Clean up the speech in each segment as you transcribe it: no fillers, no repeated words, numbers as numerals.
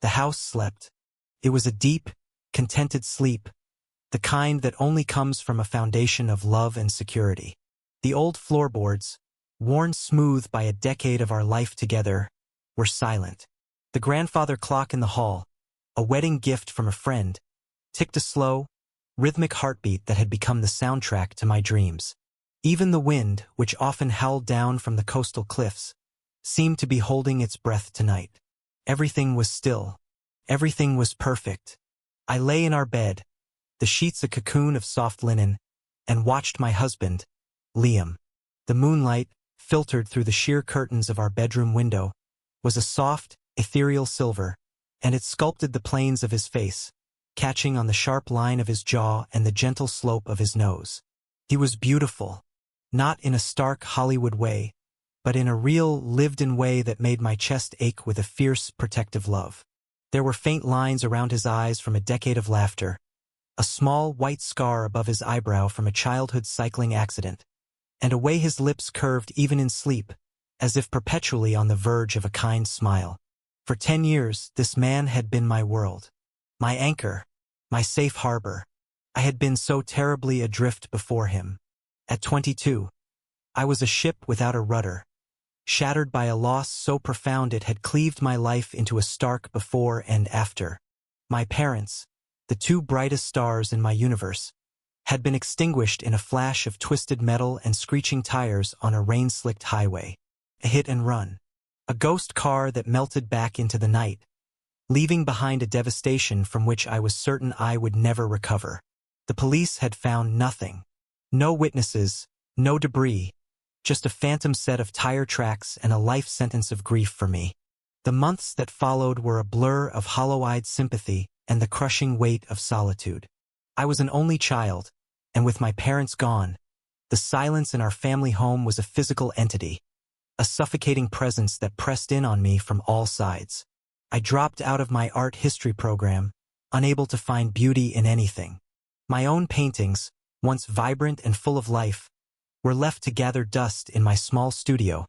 The house slept. It was a deep, contented sleep, the kind that only comes from a foundation of love and security. The old floorboards, worn smooth by a decade of our life together, were silent. The grandfather clock in the hall, a wedding gift from a friend, ticked a slow, rhythmic heartbeat that had become the soundtrack to my dreams. Even the wind, which often howled down from the coastal cliffs, seemed to be holding its breath tonight. Everything was still. Everything was perfect. I lay in our bed, the sheets a cocoon of soft linen, and watched my husband, Liam. The moonlight, filtered through the sheer curtains of our bedroom window, was a soft, ethereal silver, and it sculpted the planes of his face, catching on the sharp line of his jaw and the gentle slope of his nose. He was beautiful, not in a stark Hollywood way, but in a real, lived-in way that made my chest ache with a fierce, protective love. There were faint lines around his eyes from a decade of laughter, a small white scar above his eyebrow from a childhood cycling accident, and a way his lips curved even in sleep, as if perpetually on the verge of a kind smile. For 10 years, this man had been my world, my anchor, my safe harbor. I had been so terribly adrift before him. At 22, I was a ship without a rudder, shattered by a loss so profound it had cleaved my life into a stark before and after. My parents, the two brightest stars in my universe, had been extinguished in a flash of twisted metal and screeching tires on a rain-slicked highway. A hit and run. A ghost car that melted back into the night, leaving behind a devastation from which I was certain I would never recover. The police had found nothing. No witnesses, no debris, just a phantom set of tire tracks and a life sentence of grief for me. The months that followed were a blur of hollow-eyed sympathy and the crushing weight of solitude. I was an only child, and with my parents gone, the silence in our family home was a physical entity, a suffocating presence that pressed in on me from all sides. I dropped out of my art history program, unable to find beauty in anything. My own paintings, once vibrant and full of life, were left to gather dust in my small studio,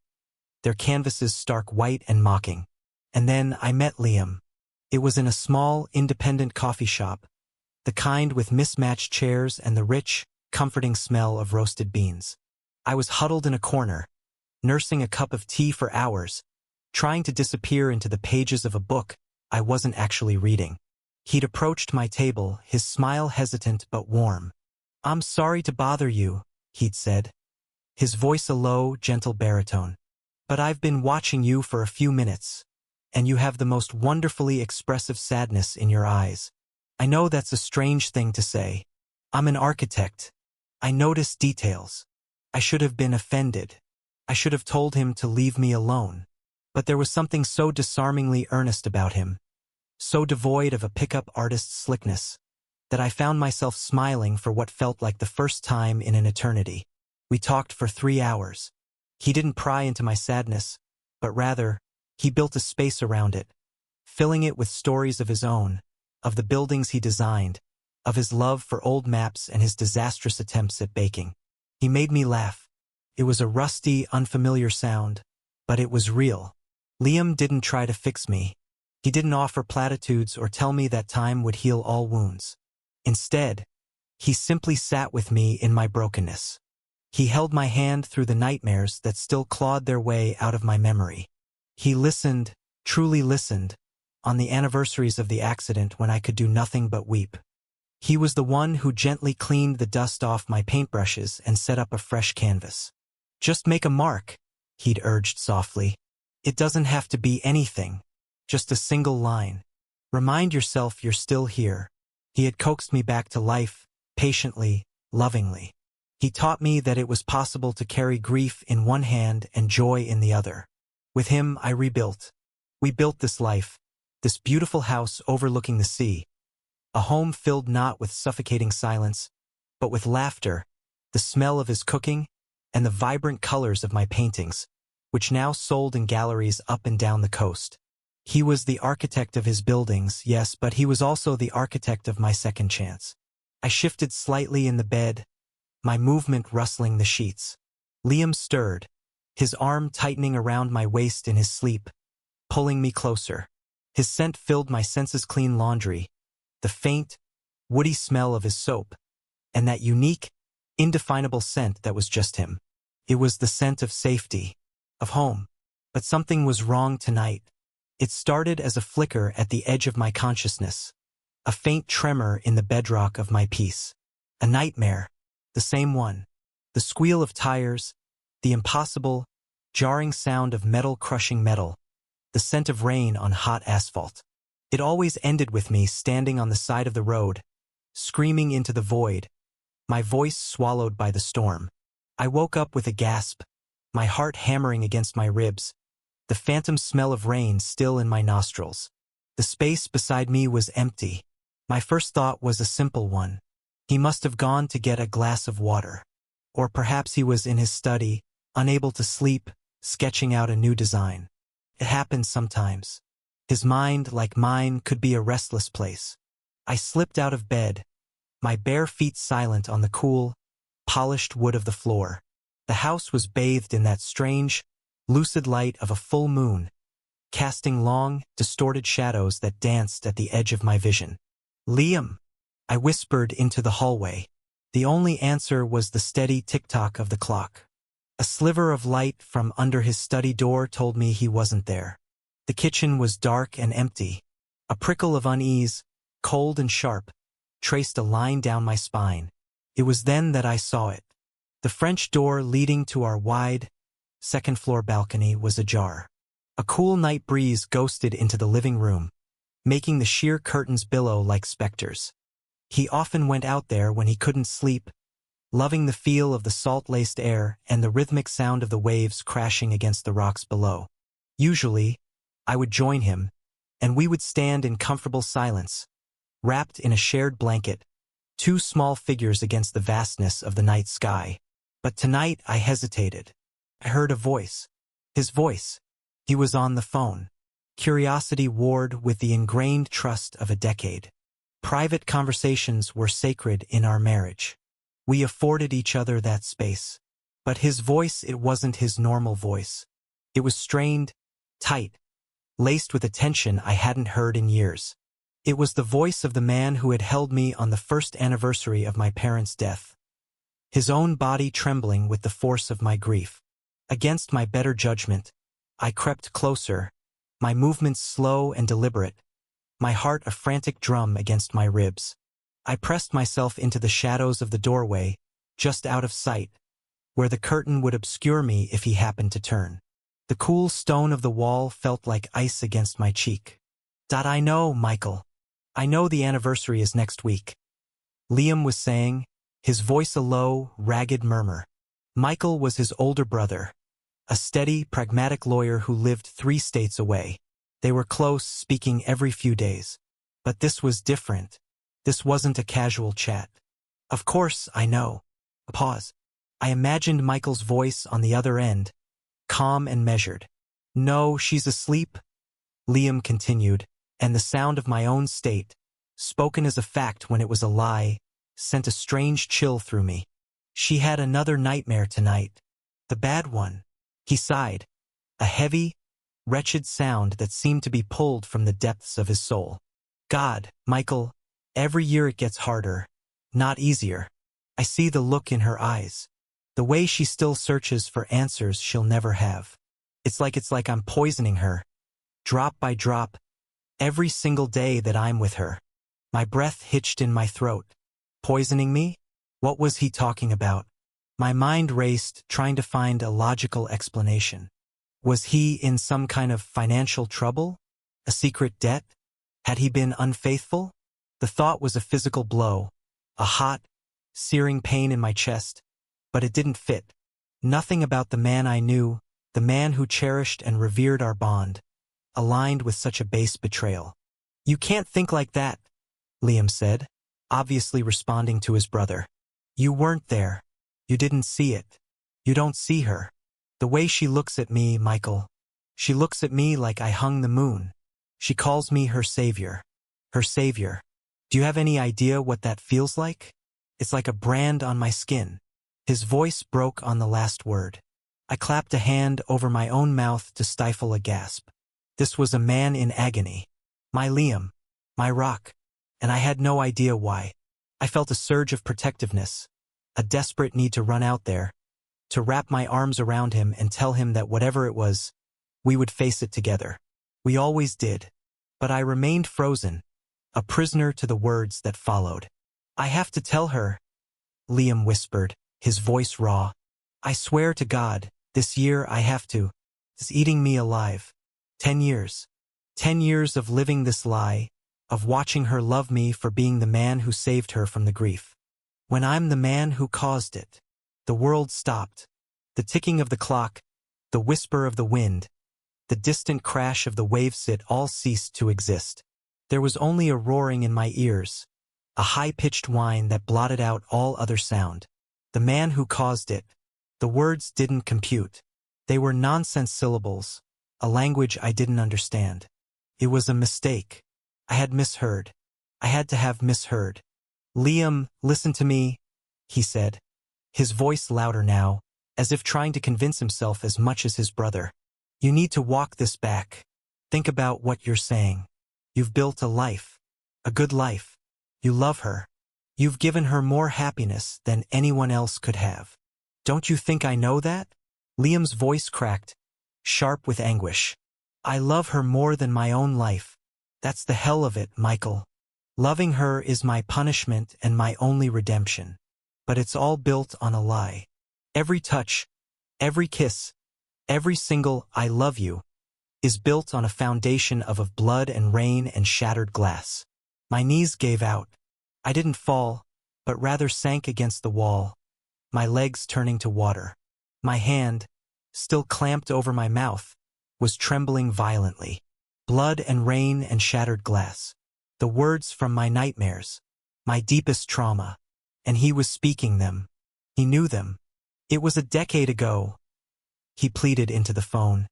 their canvases stark white and mocking. And then I met Liam. It was in a small, independent coffee shop, the kind with mismatched chairs and the rich, comforting smell of roasted beans. I was huddled in a corner, nursing a cup of tea for hours, trying to disappear into the pages of a book I wasn't actually reading. He'd approached my table, his smile hesitant but warm. "I'm sorry to bother you," he'd said, his voice a low, gentle baritone. "But I've been watching you for a few minutes, and you have the most wonderfully expressive sadness in your eyes. I know that's a strange thing to say. I'm an architect. I notice details. I should have been offended. I should have told him to leave me alone. But there was something so disarmingly earnest about him, so devoid of a pickup artist's slickness, that I found myself smiling for what felt like the first time in an eternity. We talked for 3 hours. He didn't pry into my sadness, but rather, he built a space around it, filling it with stories of his own, of the buildings he designed, of his love for old maps and his disastrous attempts at baking. He made me laugh. It was a rusty, unfamiliar sound, but it was real. Liam didn't try to fix me. He didn't offer platitudes or tell me that time would heal all wounds. Instead, he simply sat with me in my brokenness. He held my hand through the nightmares that still clawed their way out of my memory. He listened, truly listened, on the anniversaries of the accident when I could do nothing but weep. He was the one who gently cleaned the dust off my paintbrushes and set up a fresh canvas. "Just make a mark," he'd urged softly. "It doesn't have to be anything, just a single line. Remind yourself you're still here." He had coaxed me back to life, patiently, lovingly. He taught me that it was possible to carry grief in one hand and joy in the other. With him, I rebuilt. We built this life, this beautiful house overlooking the sea, a home filled not with suffocating silence, but with laughter, the smell of his cooking, and the vibrant colors of my paintings, which now sold in galleries up and down the coast. He was the architect of his buildings, yes, but he was also the architect of my second chance. I shifted slightly in the bed, my movement rustling the sheets. Liam stirred, his arm tightening around my waist in his sleep, pulling me closer. His scent filled my senses. Clean laundry, the faint, woody smell of his soap, and that unique, indefinable scent that was just him. It was the scent of safety, of home. But something was wrong tonight. It started as a flicker at the edge of my consciousness, a faint tremor in the bedrock of my peace. A nightmare, the same one. The squeal of tires, the impossible, jarring sound of metal crushing metal, the scent of rain on hot asphalt. It always ended with me standing on the side of the road, screaming into the void, my voice swallowed by the storm. I woke up with a gasp, my heart hammering against my ribs, the phantom smell of rain still in my nostrils. The space beside me was empty. My first thought was a simple one. He must have gone to get a glass of water. Or perhaps he was in his study, unable to sleep, sketching out a new design. It happens sometimes. His mind, like mine, could be a restless place. I slipped out of bed, my bare feet silent on the cool, polished wood of the floor. The house was bathed in that strange, lucid light of a full moon, casting long, distorted shadows that danced at the edge of my vision. "Liam," I whispered into the hallway. The only answer was the steady tick-tock of the clock. A sliver of light from under his study door told me he wasn't there. The kitchen was dark and empty. A prickle of unease, cold and sharp, traced a line down my spine. It was then that I saw it. The French door leading to our wide, second-floor balcony was ajar. A cool night breeze ghosted into the living room, making the sheer curtains billow like specters. He often went out there when he couldn't sleep, loving the feel of the salt-laced air and the rhythmic sound of the waves crashing against the rocks below. Usually, I would join him, and we would stand in comfortable silence, wrapped in a shared blanket, two small figures against the vastness of the night sky. But tonight I hesitated. I heard a voice. His voice. He was on the phone. Curiosity warred with the ingrained trust of a decade. Private conversations were sacred in our marriage. We afforded each other that space. But his voice, it wasn't his normal voice. It was strained, tight, laced with a tension I hadn't heard in years. It was the voice of the man who had held me on the first anniversary of my parents' death, his own body trembling with the force of my grief. Against my better judgment, I crept closer, my movements slow and deliberate, my heart a frantic drum against my ribs. I pressed myself into the shadows of the doorway, just out of sight, where the curtain would obscure me if he happened to turn. The cool stone of the wall felt like ice against my cheek. "I know, Michael. I know the anniversary is next week," Liam was saying, his voice a low, ragged murmur. Michael was his older brother, a steady, pragmatic lawyer who lived 3 states away. They were close, speaking every few days. But this was different. This wasn't a casual chat. "Of course, I know." A pause. I imagined Michael's voice on the other end, calm and measured. "No, she's asleep," Liam continued, and the sound of my own state, spoken as a fact when it was a lie, sent a strange chill through me. "She had another nightmare tonight. The bad one." He sighed, a heavy, wretched sound that seemed to be pulled from the depths of his soul. "God, Michael, every year it gets harder, not easier. I see the look in her eyes. The way she still searches for answers she'll never have. It's like I'm poisoning her, drop by drop, every single day that I'm with her." My breath hitched in my throat. Poisoning me? What was he talking about? My mind raced, trying to find a logical explanation. Was he in some kind of financial trouble? A secret debt? Had he been unfaithful? The thought was a physical blow, a hot, searing pain in my chest, but it didn't fit. Nothing about the man I knew, the man who cherished and revered our bond, aligned with such a base betrayal. "You can't think like that," Liam said, obviously responding to his brother. "You weren't there. You didn't see it. You don't see her. The way she looks at me, Michael. She looks at me like I hung the moon. She calls me her savior. Her savior. Do you have any idea what that feels like? It's like a brand on my skin." His voice broke on the last word. I clapped a hand over my own mouth to stifle a gasp. This was a man in agony. My Liam. My rock. And I had no idea why. I felt a surge of protectiveness, a desperate need to run out there, to wrap my arms around him and tell him that whatever it was, we would face it together. We always did. But I remained frozen, a prisoner to the words that followed. I have to tell her, Liam whispered, his voice raw. I swear to God, this year I have to. It's eating me alive. 10 years. 10 years of living this lie, of watching her love me for being the man who saved her from the grief. When I'm the man who caused it. The world stopped. The ticking of the clock, the whisper of the wind, the distant crash of the waves, it all ceased to exist. There was only a roaring in my ears, a high-pitched whine that blotted out all other sound. The man who caused it. The words didn't compute. They were nonsense syllables, a language I didn't understand. It was a mistake. I had misheard. I had to have misheard. Liam, listen to me, he said, his voice louder now, as if trying to convince himself as much as his brother. You need to walk this back. Think about what you're saying. You've built a life. A good life. You love her. You've given her more happiness than anyone else could have. Don't you think I know that? Liam's voice cracked, sharp with anguish. I love her more than my own life. That's the hell of it, Michael. Loving her is my punishment and my only redemption. But it's all built on a lie. Every touch, every kiss, every single I love you is built on a foundation of blood and rain and shattered glass. My knees gave out. I didn't fall, but rather sank against the wall, my legs turning to water. My hand, still clamped over my mouth, was trembling violently. Blood and rain and shattered glass. The words from my nightmares, my deepest trauma. And he was speaking them. He knew them. It was a decade ago. He pleaded into the phone,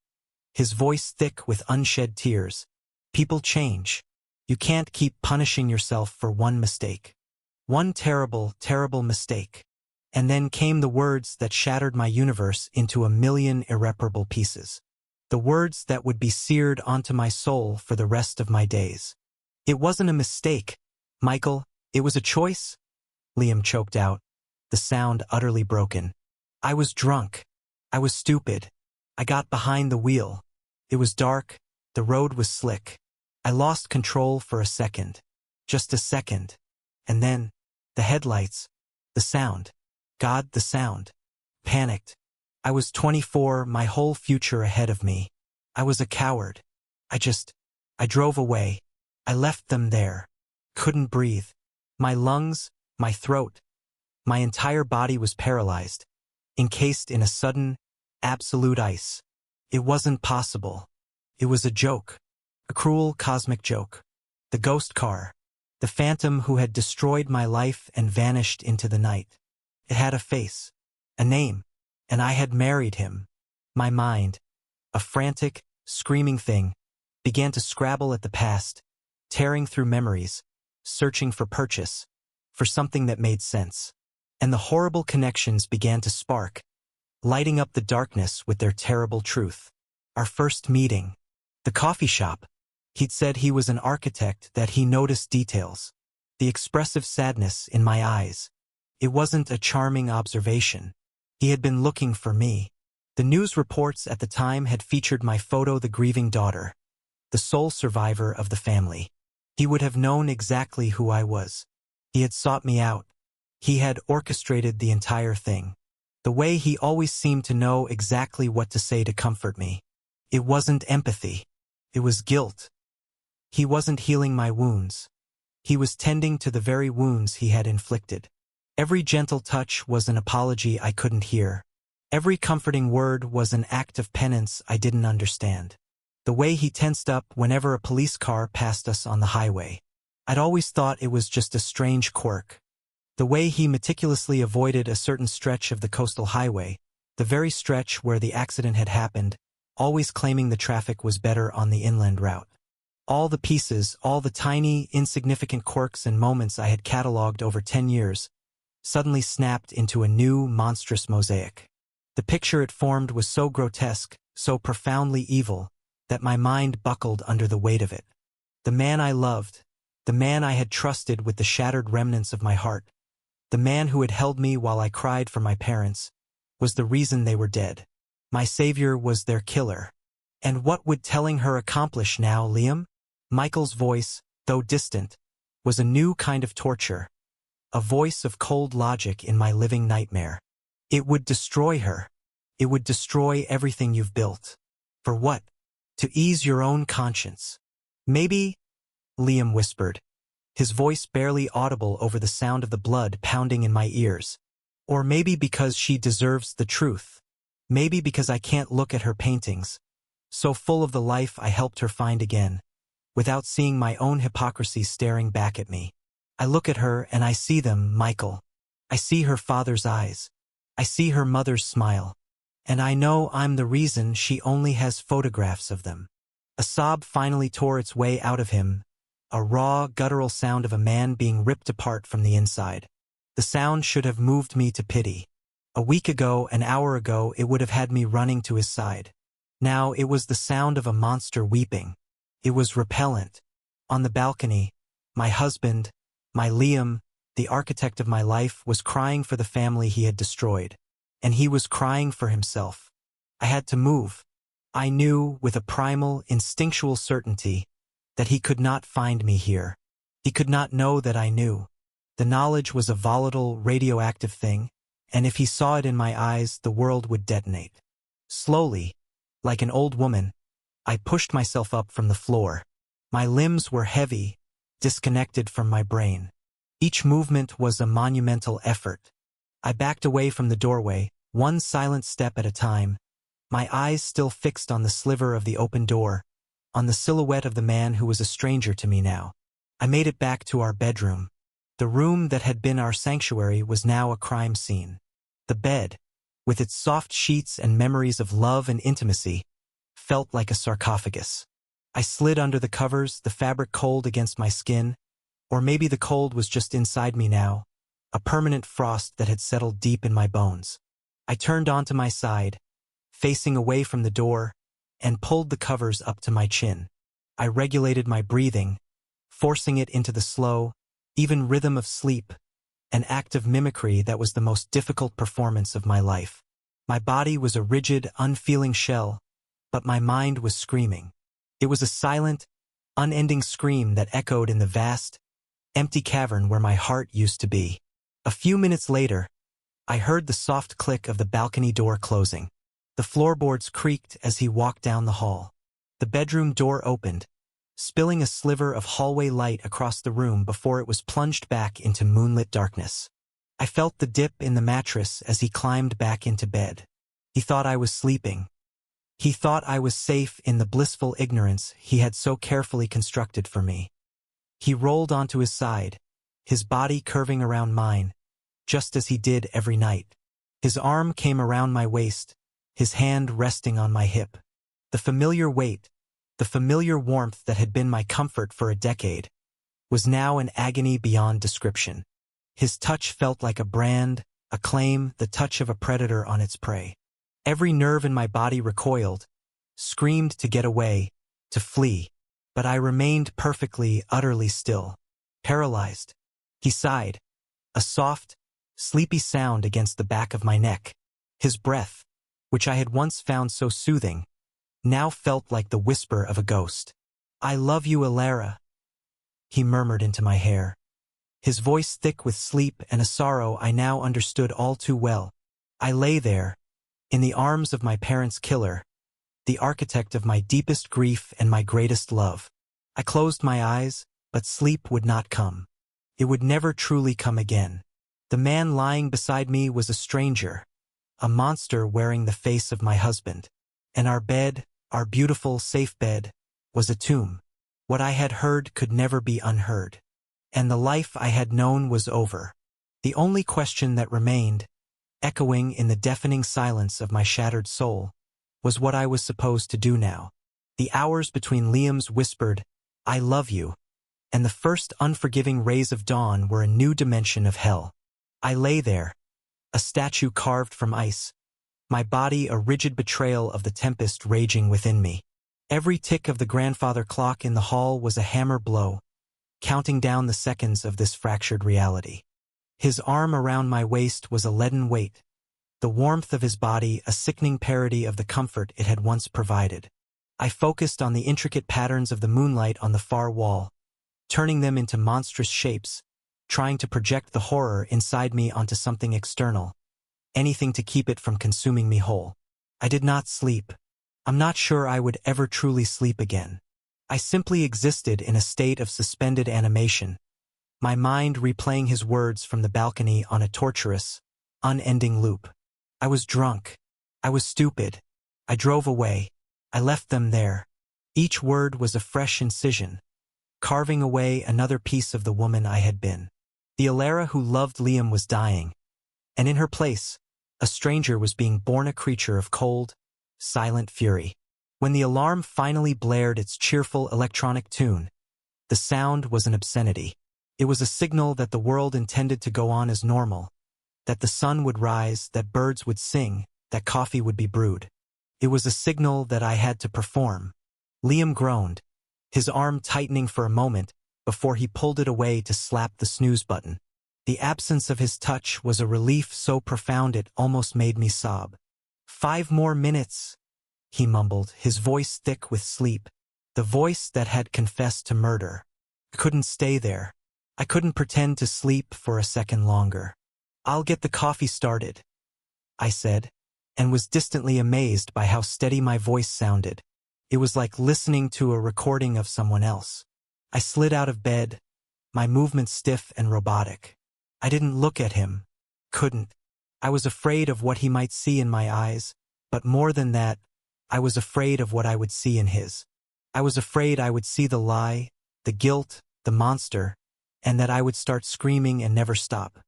his voice thick with unshed tears. People change. You can't keep punishing yourself for one mistake. One terrible, terrible mistake. And then came the words that shattered my universe into a million irreparable pieces. The words that would be seared onto my soul for the rest of my days. It wasn't a mistake, Michael. It was a choice. Liam choked out, the sound utterly broken. I was drunk. I was stupid. I got behind the wheel. It was dark. The road was slick. I lost control for a second. Just a second. And then, the headlights. The sound. God, the sound. Panicked. I was 24, my whole future ahead of me. I was a coward. I drove away. I left them there. Couldn't breathe. My lungs, my throat, my entire body was paralyzed, encased in a sudden, absolute ice. It wasn't possible. It was a joke. A cruel cosmic joke. The ghost car. The phantom who had destroyed my life and vanished into the night. It had a face. A name. And I had married him. My mind, a frantic, screaming thing, began to scrabble at the past, tearing through memories, searching for purchase, for something that made sense. And the horrible connections began to spark, lighting up the darkness with their terrible truth. Our first meeting. The coffee shop. He'd said he was an architect, that he noticed details. The expressive sadness in my eyes. It wasn't a charming observation. He had been looking for me. The news reports at the time had featured my photo, the grieving daughter, the sole survivor of the family. He would have known exactly who I was. He had sought me out. He had orchestrated the entire thing. The way he always seemed to know exactly what to say to comfort me. It wasn't empathy. It was guilt. He wasn't healing my wounds. He was tending to the very wounds he had inflicted. Every gentle touch was an apology I couldn't hear. Every comforting word was an act of penance I didn't understand. The way he tensed up whenever a police car passed us on the highway. I'd always thought it was just a strange quirk. The way he meticulously avoided a certain stretch of the coastal highway, the very stretch where the accident had happened, always claiming the traffic was better on the inland route. All the pieces, all the tiny, insignificant quirks and moments I had catalogued over 10 years, suddenly snapped into a new, monstrous mosaic. The picture it formed was so grotesque, so profoundly evil, that my mind buckled under the weight of it. The man I loved, the man I had trusted with the shattered remnants of my heart, the man who had held me while I cried for my parents, was the reason they were dead. My savior was their killer. And what would telling her accomplish now, Liam? Michael's voice, though distant, was a new kind of torture, a voice of cold logic in my living nightmare. It would destroy her. It would destroy everything you've built. For what? To ease your own conscience. Maybe, Liam whispered, his voice barely audible over the sound of the blood pounding in my ears. Or maybe because she deserves the truth. Maybe because I can't look at her paintings, so full of the life I helped her find again, without seeing my own hypocrisy staring back at me. I look at her and I see them, Michael. I see her father's eyes. I see her mother's smile. And I know I'm the reason she only has photographs of them. A sob finally tore its way out of him, a raw, guttural sound of a man being ripped apart from the inside. The sound should have moved me to pity. A week ago, an hour ago, it would have had me running to his side. Now it was the sound of a monster weeping. It was repellent. On the balcony, my husband, my Liam, the architect of my life, was crying for the family he had destroyed. And he was crying for himself. I had to move. I knew, with a primal, instinctual certainty, that he could not find me here. He could not know that I knew. The knowledge was a volatile, radioactive thing, and if he saw it in my eyes, the world would detonate. Slowly, like an old woman, I pushed myself up from the floor. My limbs were heavy, disconnected from my brain. Each movement was a monumental effort. I backed away from the doorway, one silent step at a time, my eyes still fixed on the sliver of the open door, on the silhouette of the man who was a stranger to me now. I made it back to our bedroom. The room that had been our sanctuary was now a crime scene. The bed, with its soft sheets and memories of love and intimacy, felt like a sarcophagus. I slid under the covers, the fabric cold against my skin, or maybe the cold was just inside me now, a permanent frost that had settled deep in my bones. I turned onto my side, facing away from the door, and pulled the covers up to my chin. I regulated my breathing, forcing it into the slow, even rhythm of sleep, an act of mimicry that was the most difficult performance of my life. My body was a rigid, unfeeling shell, but my mind was screaming. It was a silent, unending scream that echoed in the vast, empty cavern where my heart used to be. A few minutes later, I heard the soft click of the balcony door closing. The floorboards creaked as he walked down the hall. The bedroom door opened, spilling a sliver of hallway light across the room before it was plunged back into moonlit darkness. I felt the dip in the mattress as he climbed back into bed. He thought I was sleeping. He thought I was safe in the blissful ignorance he had so carefully constructed for me. He rolled onto his side, his body curving around mine, just as he did every night. His arm came around my waist, his hand resting on my hip. The familiar weight, the familiar warmth that had been my comfort for a decade, was now an agony beyond description. His touch felt like a brand, a claim, the touch of a predator on its prey. Every nerve in my body recoiled, screamed to get away, to flee, but I remained perfectly, utterly still, paralyzed. He sighed, a soft, sleepy sound against the back of my neck. His breath, which I had once found so soothing, now felt like the whisper of a ghost. "I love you, Alara," he murmured into my hair. His voice thick with sleep and a sorrow I now understood all too well. I lay there, in the arms of my parents' killer, the architect of my deepest grief and my greatest love. I closed my eyes, but sleep would not come. It would never truly come again. The man lying beside me was a stranger, a monster wearing the face of my husband. And our bed, our beautiful, safe bed, was a tomb. What I had heard could never be unheard. And the life I had known was over. The only question that remained, echoing in the deafening silence of my shattered soul, was what I was supposed to do now. The hours between Liam's whispered, "I love you," and the first unforgiving rays of dawn were a new dimension of hell. I lay there, a statue carved from ice, my body a rigid betrayal of the tempest raging within me. Every tick of the grandfather clock in the hall was a hammer blow, counting down the seconds of this fractured reality. His arm around my waist was a leaden weight, the warmth of his body a sickening parody of the comfort it had once provided. I focused on the intricate patterns of the moonlight on the far wall, turning them into monstrous shapes, trying to project the horror inside me onto something external, anything to keep it from consuming me whole. I did not sleep. I'm not sure I would ever truly sleep again. I simply existed in a state of suspended animation, my mind replaying his words from the balcony on a torturous, unending loop. I was drunk. I was stupid. I drove away. I left them there. Each word was a fresh incision, carving away another piece of the woman I had been. The Alara who loved Liam was dying, and in her place, a stranger was being born, a creature of cold, silent fury. When the alarm finally blared its cheerful electronic tune, the sound was an obscenity. It was a signal that the world intended to go on as normal, that the sun would rise, that birds would sing, that coffee would be brewed. It was a signal that I had to perform. Liam groaned, his arm tightening for a moment before he pulled it away to slap the snooze button. The absence of his touch was a relief so profound it almost made me sob. 5 more minutes, he mumbled, his voice thick with sleep, the voice that had confessed to murder. I couldn't stay there. I couldn't pretend to sleep for a second longer. I'll get the coffee started, I said, and was distantly amazed by how steady my voice sounded. It was like listening to a recording of someone else. I slid out of bed, my movements stiff and robotic. I didn't look at him. Couldn't. I was afraid of what he might see in my eyes, but more than that, I was afraid of what I would see in his. I was afraid I would see the lie, the guilt, the monster, and that I would start screaming and never stop.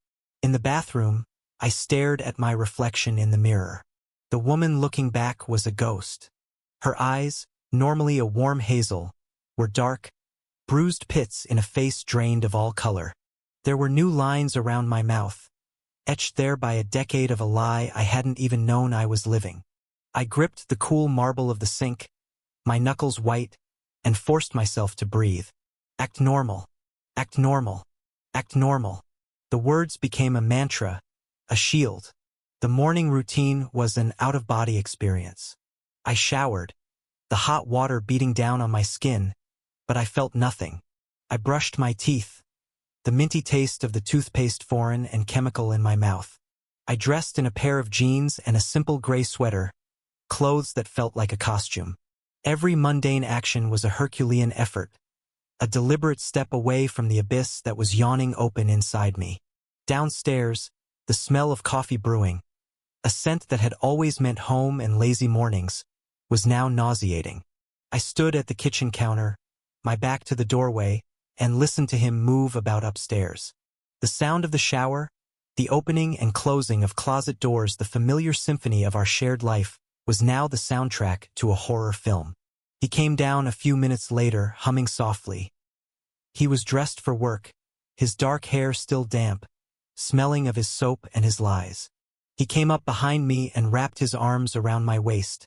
In the bathroom, I stared at my reflection in the mirror. The woman looking back was a ghost. Her eyes, normally a warm hazel, were dark, bruised pits in a face drained of all color. There were new lines around my mouth, etched there by a decade of a lie I hadn't even known I was living. I gripped the cool marble of the sink, my knuckles white, and forced myself to breathe. Act normal. Act normal. Act normal. The words became a mantra, a shield. The morning routine was an out-of-body experience. I showered, the hot water beating down on my skin, but I felt nothing. I brushed my teeth, the minty taste of the toothpaste foreign and chemical in my mouth. I dressed in a pair of jeans and a simple gray sweater, clothes that felt like a costume. Every mundane action was a Herculean effort, a deliberate step away from the abyss that was yawning open inside me. Downstairs, the smell of coffee brewing, a scent that had always meant home and lazy mornings, was now nauseating. I stood at the kitchen counter, my back to the doorway, and listened to him move about upstairs. The sound of the shower, the opening and closing of closet doors, the familiar symphony of our shared life, was now the soundtrack to a horror film. He came down a few minutes later, humming softly. He was dressed for work, his dark hair still damp, smelling of his soap and his lies. He came up behind me and wrapped his arms around my waist,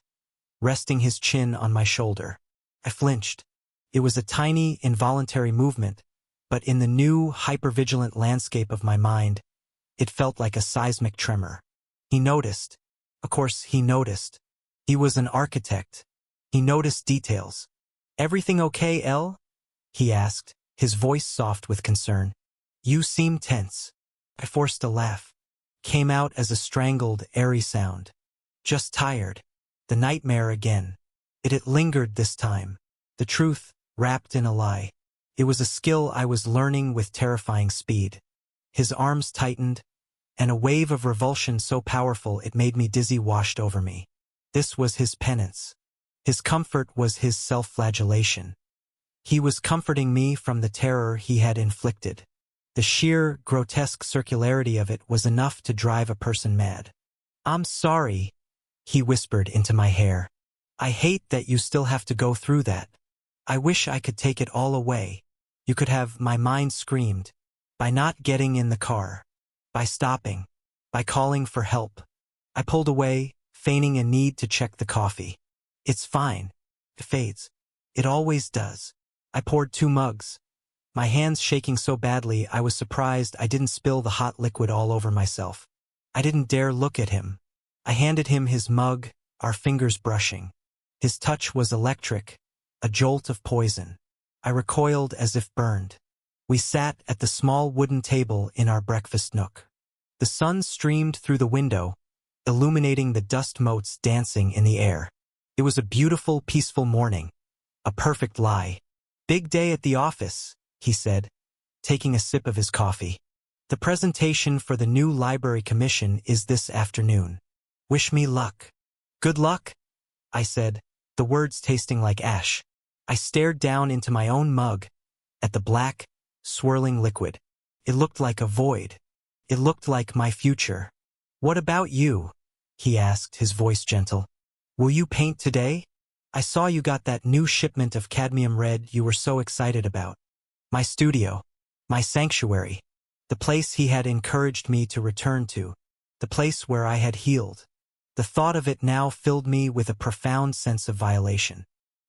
resting his chin on my shoulder. I flinched. It was a tiny, involuntary movement, but in the new, hypervigilant landscape of my mind, it felt like a seismic tremor. He noticed. Of course, he noticed. He was an architect. He noticed details. "Everything okay, Elle?" he asked, his voice soft with concern. "You seem tense." I forced a laugh. Came out as a strangled, airy sound. "Just tired. The nightmare again. It lingered this time. The truth, wrapped in a lie. It was a skill I was learning with terrifying speed." His arms tightened, and a wave of revulsion so powerful it made me dizzy washed over me. This was his penance. His comfort was his self-flagellation. He was comforting me from the terror he had inflicted. The sheer, grotesque circularity of it was enough to drive a person mad. "I'm sorry," he whispered into my hair. "I hate that you still have to go through that. I wish I could take it all away. You could have," my mind screamed, "by not getting in the car, by stopping, by calling for help." I pulled away, feigning a need to check the coffee. "It's fine. It fades. It always does. I poured 2 mugs. My hands shaking so badly I was surprised I didn't spill the hot liquid all over myself. I didn't dare look at him. I handed him his mug, our fingers brushing. His touch was electric, a jolt of poison. I recoiled as if burned. We sat at the small wooden table in our breakfast nook. The sun streamed through the window, illuminating the dust motes dancing in the air. It was a beautiful, peaceful morning. A perfect lie. "Big day at the office," he said, taking a sip of his coffee. "The presentation for the new library commission is this afternoon. Wish me luck." "Good luck," I said, the words tasting like ash. I stared down into my own mug, at the black, swirling liquid. It looked like a void. It looked like my future. "What about you?" he asked, his voice gentle. "Will you paint today? I saw you got that new shipment of cadmium red you were so excited about." My studio. My sanctuary. The place he had encouraged me to return to. The place where I had healed. The thought of it now filled me with a profound sense of violation.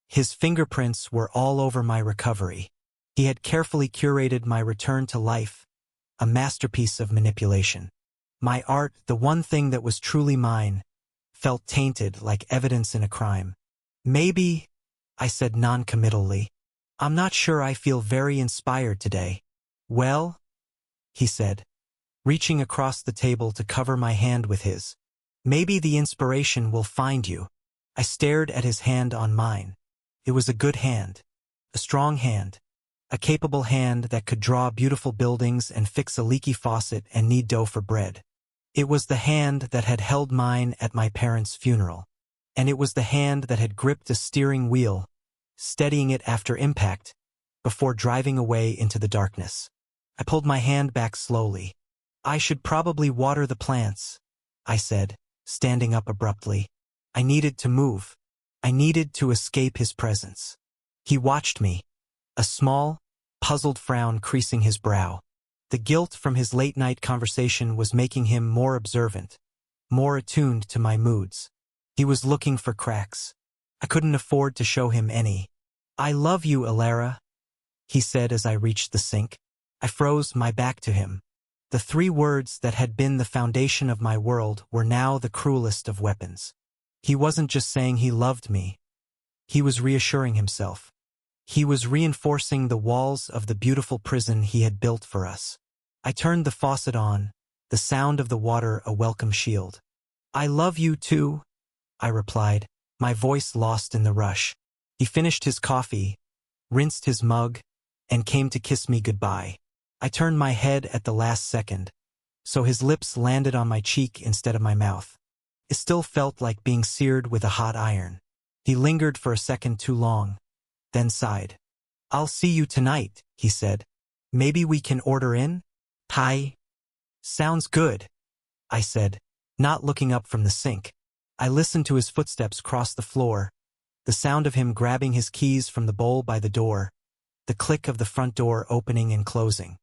His fingerprints were all over my recovery. He had carefully curated my return to life, a masterpiece of manipulation. My art, the one thing that was truly mine, felt tainted like evidence in a crime. "Maybe," I said non-committally. "I'm not sure I feel very inspired today." "Well," he said, reaching across the table to cover my hand with his. "Maybe the inspiration will find you." I stared at his hand on mine. It was a good hand. A strong hand. A capable hand that could draw beautiful buildings and fix a leaky faucet and knead dough for bread. It was the hand that had held mine at my parents' funeral. And it was the hand that had gripped a steering wheel, steadying it after impact, before driving away into the darkness. I pulled my hand back slowly. "I should probably water the plants," I said, standing up abruptly. I needed to move. I needed to escape his presence. He watched me, a small, puzzled frown creasing his brow. The guilt from his late-night conversation was making him more observant, more attuned to my moods. He was looking for cracks. I couldn't afford to show him any. "I love you, Alara," he said as I reached the sink. I froze, my back to him. The 3 words that had been the foundation of my world were now the cruelest of weapons. He wasn't just saying he loved me. He was reassuring himself. He was reinforcing the walls of the beautiful prison he had built for us. I turned the faucet on, the sound of the water a welcome shield. "I love you too," I replied, my voice lost in the rush. He finished his coffee, rinsed his mug, and came to kiss me goodbye. I turned my head at the last second, so his lips landed on my cheek instead of my mouth. It still felt like being seared with a hot iron. He lingered for a second too long, then sighed. "I'll see you tonight," he said. "Maybe we can order in?" "Hi." "Sounds good," I said, not looking up from the sink. I listened to his footsteps cross the floor, the sound of him grabbing his keys from the bowl by the door, the click of the front door opening and closing.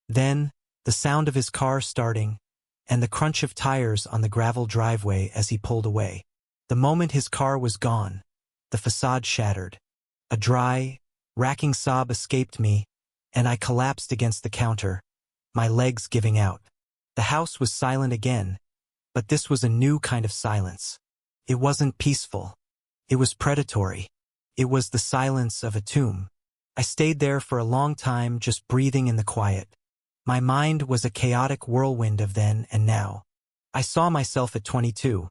Then, the sound of his car starting, and the crunch of tires on the gravel driveway as he pulled away. The moment his car was gone, the facade shattered. A dry, racking sob escaped me, and I collapsed against the counter, my legs giving out. The house was silent again, but this was a new kind of silence. It wasn't peaceful. It was predatory. It was the silence of a tomb. I stayed there for a long time, just breathing in the quiet. My mind was a chaotic whirlwind of then and now. I saw myself at 22,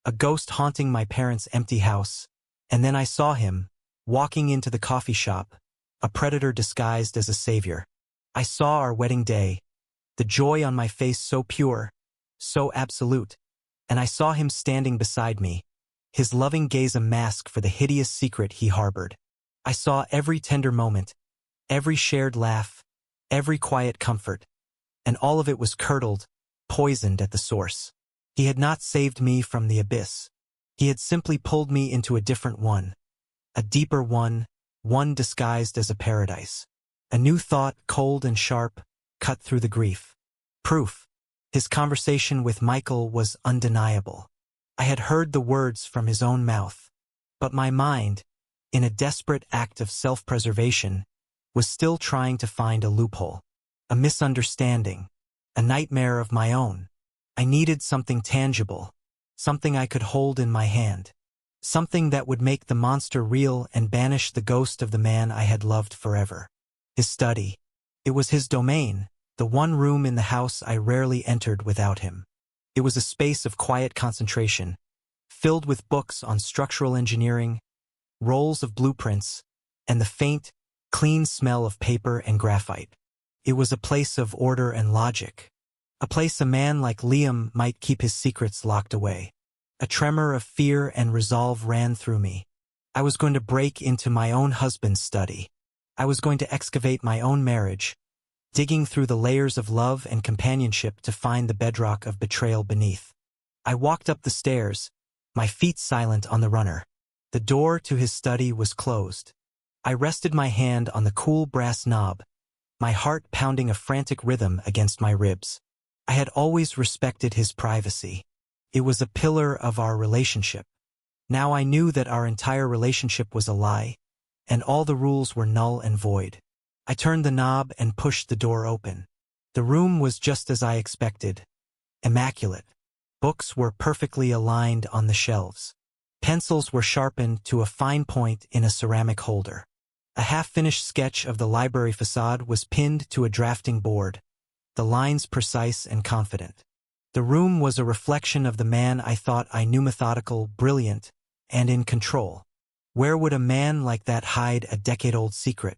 a ghost haunting my parents' empty house, and then I saw him, walking into the coffee shop, a predator disguised as a savior. I saw our wedding day, the joy on my face so pure, so absolute, and I saw him standing beside me, his loving gaze a mask for the hideous secret he harbored. I saw every tender moment, every shared laugh, every quiet comfort, and all of it was curdled, poisoned at the source. He had not saved me from the abyss. He had simply pulled me into a different one, a deeper one, one disguised as a paradise. A new thought, cold and sharp, cut through the grief. Proof. His conversation with Michael was undeniable. I had heard the words from his own mouth, but my mind, in a desperate act of self-preservation, was still trying to find a loophole, a misunderstanding, a nightmare of my own. I needed something tangible, something I could hold in my hand, something that would make the monster real and banish the ghost of the man I had loved forever. His study. It was his domain, the one room in the house I rarely entered without him. It was a space of quiet concentration, filled with books on structural engineering, rolls of blueprints, and the faint, clean smell of paper and graphite. It was a place of order and logic, a place a man like Liam might keep his secrets locked away. A tremor of fear and resolve ran through me. I was going to break into my own husband's study. I was going to excavate my own marriage, digging through the layers of love and companionship to find the bedrock of betrayal beneath. I walked up the stairs, my feet silent on the runner. The door to his study was closed. I rested my hand on the cool brass knob, my heart pounding a frantic rhythm against my ribs. I had always respected his privacy. It was a pillar of our relationship. Now I knew that our entire relationship was a lie, and all the rules were null and void. I turned the knob and pushed the door open. The room was just as I expected, immaculate. Books were perfectly aligned on the shelves. Pencils were sharpened to a fine point in a ceramic holder. A half-finished sketch of the library facade was pinned to a drafting board, the lines precise and confident. The room was a reflection of the man I thought I knew, methodical, brilliant, and in control. Where would a man like that hide a decade-old secret?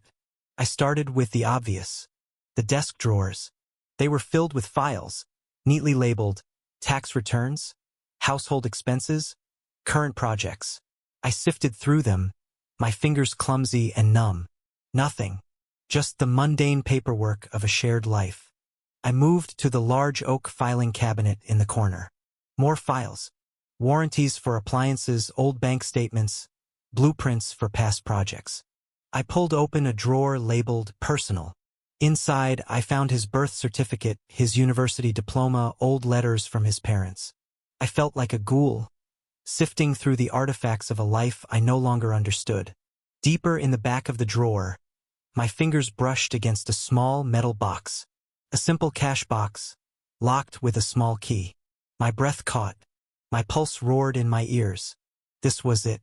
I started with the obvious. The desk drawers. They were filled with files, neatly labeled tax returns, household expenses, current projects. I sifted through them, my fingers clumsy and numb. Nothing. Just the mundane paperwork of a shared life. I moved to the large oak filing cabinet in the corner. More files. Warranties for appliances, old bank statements, blueprints for past projects. I pulled open a drawer labeled personal. Inside, I found his birth certificate, his university diploma, old letters from his parents. I felt like a ghoul, sifting through the artifacts of a life I no longer understood. Deeper in the back of the drawer, my fingers brushed against a small metal box. A simple cash box, locked with a small key. My breath caught. My pulse roared in my ears. This was it.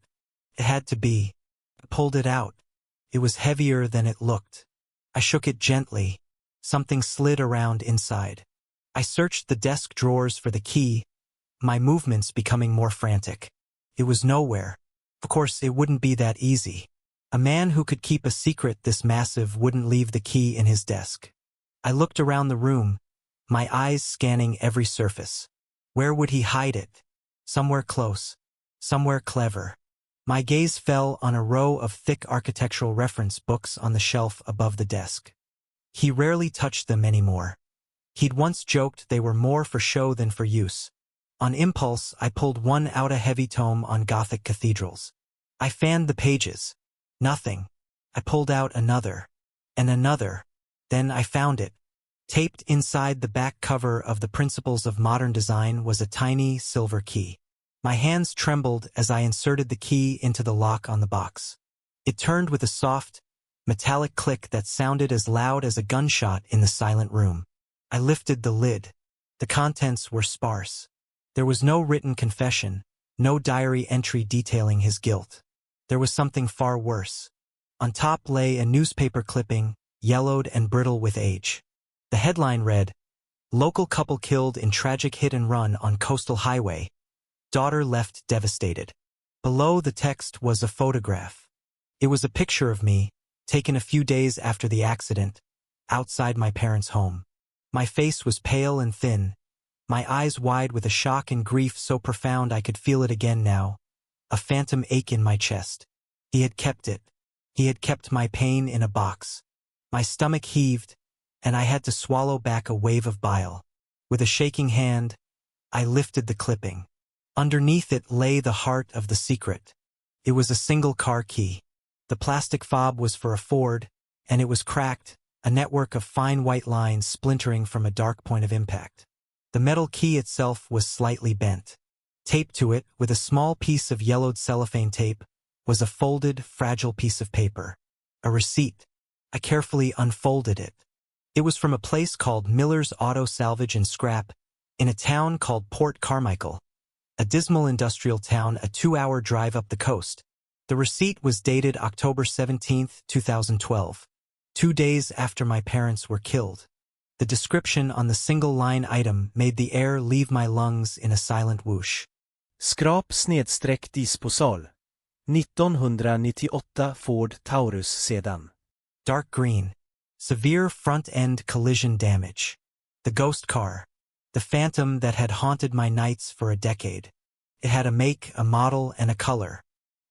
It had to be. I pulled it out. It was heavier than it looked. I shook it gently. Something slid around inside. I searched the desk drawers for the key, my movements becoming more frantic. It was nowhere. Of course, it wouldn't be that easy. A man who could keep a secret this massive wouldn't leave the key in his desk. I looked around the room, my eyes scanning every surface. Where would he hide it? Somewhere close. Somewhere clever. My gaze fell on a row of thick architectural reference books on the shelf above the desk. He rarely touched them anymore. He'd once joked they were more for show than for use. On impulse, I pulled one out, a heavy tome on Gothic cathedrals. I fanned the pages. Nothing. I pulled out another. And another. Then I found it. Taped inside the back cover of The Principles of Modern Design was a tiny silver key. My hands trembled as I inserted the key into the lock on the box. It turned with a soft, metallic click that sounded as loud as a gunshot in the silent room. I lifted the lid. The contents were sparse. There was no written confession, no diary entry detailing his guilt. There was something far worse. On top lay a newspaper clipping, yellowed and brittle with age. The headline read, "Local couple killed in tragic hit-and-run on coastal highway. Daughter left devastated." Below the text was a photograph. It was a picture of me, taken a few days after the accident, outside my parents' home. My face was pale and thin, my eyes wide with a shock and grief so profound I could feel it again now, a phantom ache in my chest. He had kept it. He had kept my pain in a box. My stomach heaved, and I had to swallow back a wave of bile. With a shaking hand, I lifted the clipping. Underneath it lay the heart of the secret. It was a single car key. The plastic fob was for a Ford, and it was cracked, a network of fine white lines splintering from a dark point of impact. The metal key itself was slightly bent. Taped to it, with a small piece of yellowed cellophane tape, was a folded, fragile piece of paper. A receipt. I carefully unfolded it. It was from a place called Miller's Auto Salvage and Scrap, in a town called Port Carmichael, a dismal industrial town a 2-hour drive up the coast. The receipt was dated October 17, 2012, 2 days after my parents were killed. The description on the single-line item made the air leave my lungs in a silent whoosh. Skrap/disposal. 1998 Ford Taurus sedan. Dark green. Severe front-end collision damage. The ghost car. The phantom that had haunted my nights for a decade. It had a make, a model, and a color.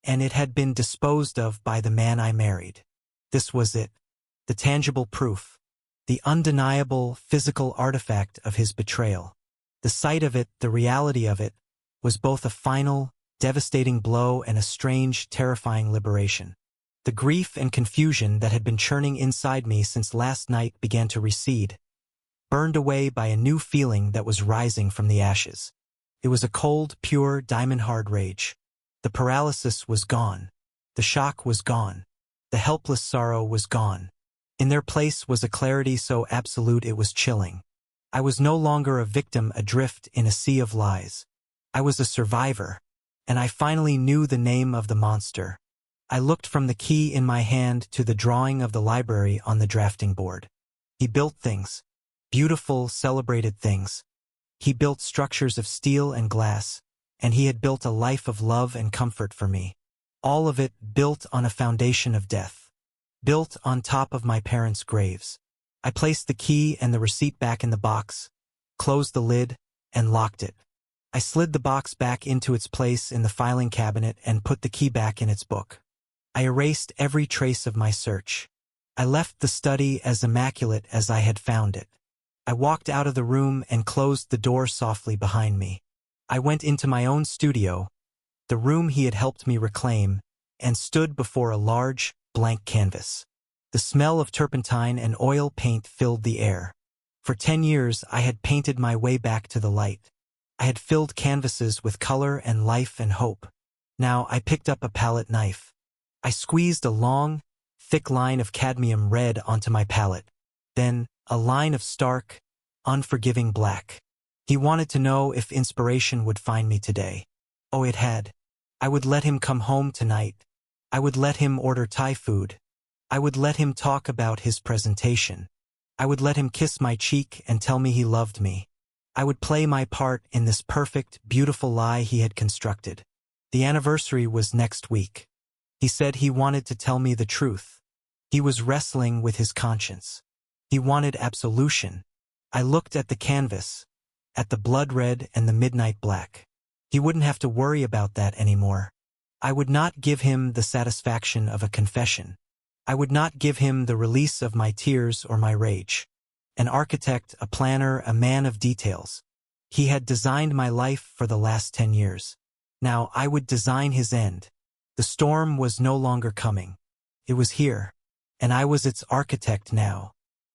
And it had been disposed of by the man I married. This was it. The tangible proof. The undeniable physical artifact of his betrayal. The sight of it, the reality of it, was both a final, devastating blow and a strange, terrifying liberation. The grief and confusion that had been churning inside me since last night began to recede, burned away by a new feeling that was rising from the ashes. It was a cold, pure, diamond-hard rage. The paralysis was gone. The shock was gone. The helpless sorrow was gone. In their place was a clarity so absolute it was chilling. I was no longer a victim adrift in a sea of lies. I was a survivor, and I finally knew the name of the monster. I looked from the key in my hand to the drawing of the library on the drafting board. He built things. Beautiful, celebrated things. He built structures of steel and glass, and he had built a life of love and comfort for me. All of it built on a foundation of death. Built on top of my parents' graves. I placed the key and the receipt back in the box, closed the lid, and locked it. I slid the box back into its place in the filing cabinet and put the key back in its book. I erased every trace of my search. I left the study as immaculate as I had found it. I walked out of the room and closed the door softly behind me. I went into my own studio, the room he had helped me reclaim, and stood before a large, blank canvas. The smell of turpentine and oil paint filled the air. For 10 years, I had painted my way back to the light. I had filled canvases with color and life and hope. Now I picked up a palette knife. I squeezed a long, thick line of cadmium red onto my palette. Then, a line of stark, unforgiving black. He wanted to know if inspiration would find me today. Oh, it had. I would let him come home tonight. I would let him order Thai food. I would let him talk about his presentation. I would let him kiss my cheek and tell me he loved me. I would play my part in this perfect, beautiful lie he had constructed. The anniversary was next week. He said he wanted to tell me the truth. He was wrestling with his conscience. He wanted absolution. I looked at the canvas, at the blood red and the midnight black. He wouldn't have to worry about that anymore. I would not give him the satisfaction of a confession. I would not give him the release of my tears or my rage. An architect, a planner, a man of details. He had designed my life for the last 10 years. Now I would design his end. The storm was no longer coming. It was here, and I was its architect now.